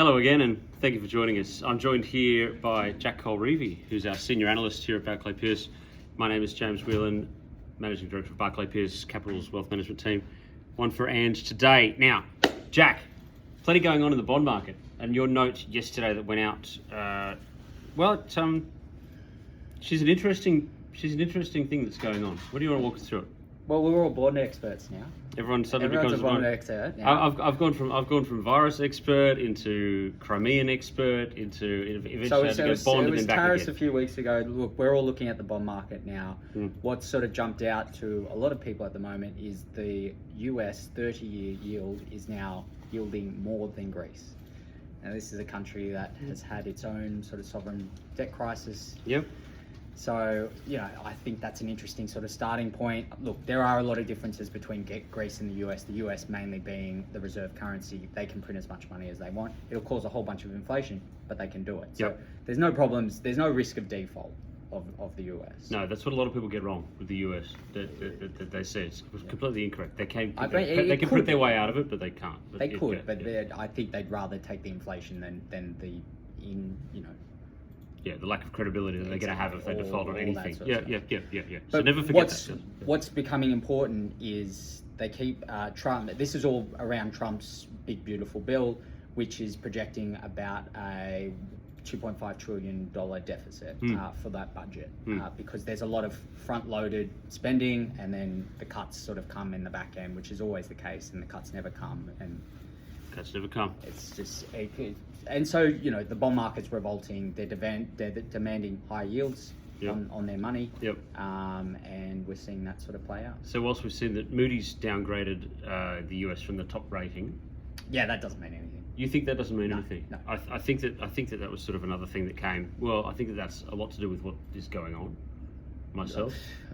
Hello again, and thank you for joining us. I'm joined here by Jack Cole-Reevy, who's our senior analyst here at Barclay Pearce. My name is James Whelan, Managing Director of Barclay Pearce Capital's Wealth Management Team. One for Ange today. Now, Jack, plenty going on in the bond market, and your note yesterday that went out. She's an interesting thing that's going on. What do you want to walk us through it? Well, we're all bond experts now. Everyone suddenly Everyone's becomes a bond expert. Now. I've gone from virus expert into Crimean expert into eventually it was bond and then back tariffs again. A few weeks ago. Look, we're all looking at the bond market now. What sort of jumped out to a lot of people at the moment is the US 30-year yield is now yielding more than Greece. Now, this is a country that has had its own sort of sovereign debt crisis. Yep. So, I think that's an interesting sort of starting point. Look, there are a lot of differences between Greece and the US. The US mainly being the reserve currency. They can print as much money as they want. It'll cause a whole bunch of inflation, but they can do it. So there's no problems. There's no risk of default of the US. No, that's what a lot of people get wrong with the US. That they say it's completely incorrect. They can print their way out of it, but they can't. They could, but I think they'd rather take the inflation than the the lack of credibility that they're going to have if they default on anything. Yeah. But so never forget that. What's becoming important is they keep Trump. This is all around Trump's big beautiful bill, which is projecting about a $2.5 trillion deficit for that budget because there's a lot of front-loaded spending and then the cuts sort of come in the back end, which is always the case, and the cuts never come. Cuts never come. It's just, and so the bond market's revolting. They're demanding high yields on their money. Yep. And we're seeing that sort of play out. So whilst we've seen that Moody's downgraded the US from the top rating, that doesn't mean anything. You think that doesn't mean anything? No. I think that was sort of another thing that came. Well, I think that's a lot to do with what is going on. Myself.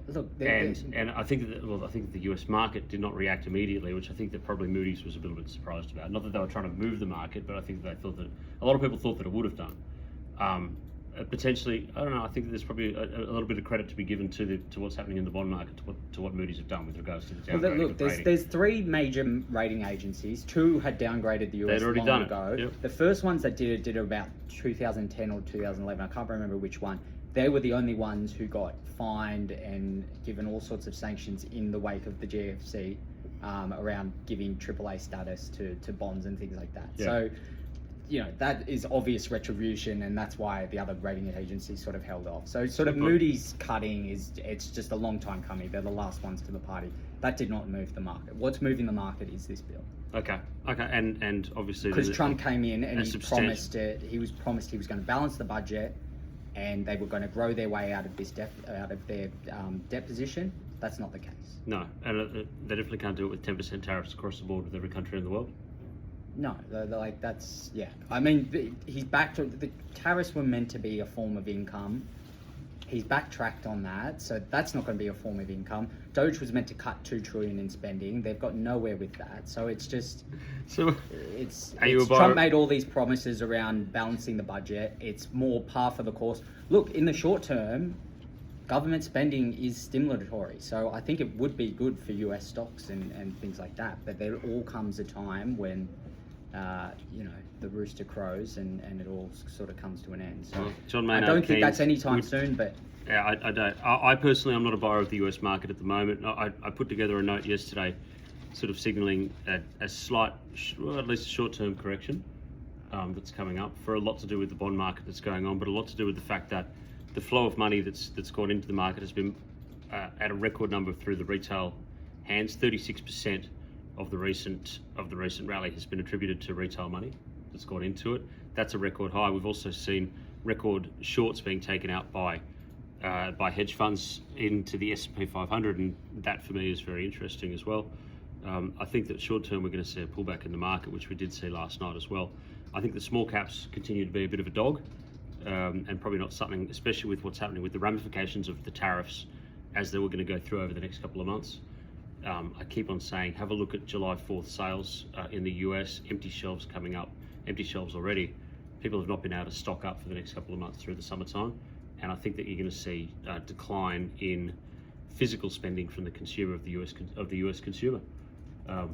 Look, and I think that the US market did not react immediately, which I think that probably Moody's was a little bit surprised about. Not that they were trying to move the market, but I think that they thought that a lot of people thought that it would have done. Potentially, I don't know. I think that there's probably a little bit of credit to be given to what's happening in the bond market, to what Moody's have done with regards to the downgrading of rating. There's three major rating agencies. Two had downgraded the US long ago. Yep. The first ones that did it about 2010 or 2011. I can't remember which one. They were the only ones who got fined and given all sorts of sanctions in the wake of the GFC around giving AAA status to bonds and things like that. So, that is obvious retribution, and that's why the other rating agencies sort of held off. So Moody's cutting it's just a long time coming. They're the last ones to the party. That did not move the market. What's moving the market is this bill. Okay, and obviously because Trump came in and he promised it. He was promised he was going to balance the budget, and they were going to grow their way out of their debt position. That's not the case. No, and they definitely can't do it with 10% tariffs across the board with every country in the world. No, that's I mean, he's back to the tariffs were meant to be a form of income. He's backtracked on that, so that's not going to be a form of income. Doge was meant to cut $2 trillion in spending. They've got nowhere with that, so it's just. Trump made all these promises around balancing the budget. It's more par for the course. Look, in the short term, government spending is stimulatory, so I think it would be good for US stocks and things like that. But there all comes a time when. The rooster crows and it all sort of comes to an end. So John Maynard I don't think that's anytime soon, but... Yeah, I don't. I personally, I'm not a buyer of the US market at the moment. I put together a note yesterday sort of signalling a slight, well, at least a short-term correction that's coming up for a lot to do with the bond market that's going on, but a lot to do with the fact that the flow of money that's gone into the market has been at a record number through the retail hands. 36% of the recent rally has been attributed to retail money that's gone into it. That's a record high. We've also seen record shorts being taken out by hedge funds into the S&P 500, and that for me is very interesting as well. I think that short term we're going to see a pullback in the market, which we did see last night as well. I think the small caps continue to be a bit of a dog, and probably not something, especially with what's happening with the ramifications of the tariffs as they were going to go through over the next couple of months. I keep on saying, have a look at July 4th sales in the US, empty shelves coming up, empty shelves already. People have not been able to stock up for the next couple of months through the summertime. And I think that you're going to see a decline in physical spending from the consumer of the US consumer,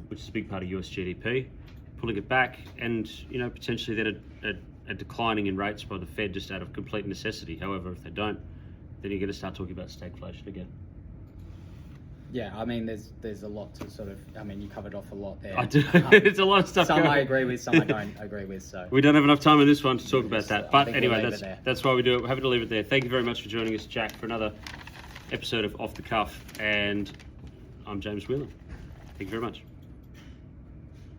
which is a big part of US GDP. pulling it back, and potentially then a declining in rates by the Fed just out of complete necessity. However, if they don't, then you're going to start talking about stagflation again. Yeah, I mean, there's a lot to sort of. I mean, you covered off a lot there. I do. It's a lot of stuff. Some going I on. agree with, some I don't agree with. So We don't have enough time in this one to talk about that. I But think anyway, we'll leave it there. that's why we do it. We're happy to leave it there. Thank you very much for joining us, Jack, for another episode of Off the Cuff. And I'm James Whelan. Thank you very much.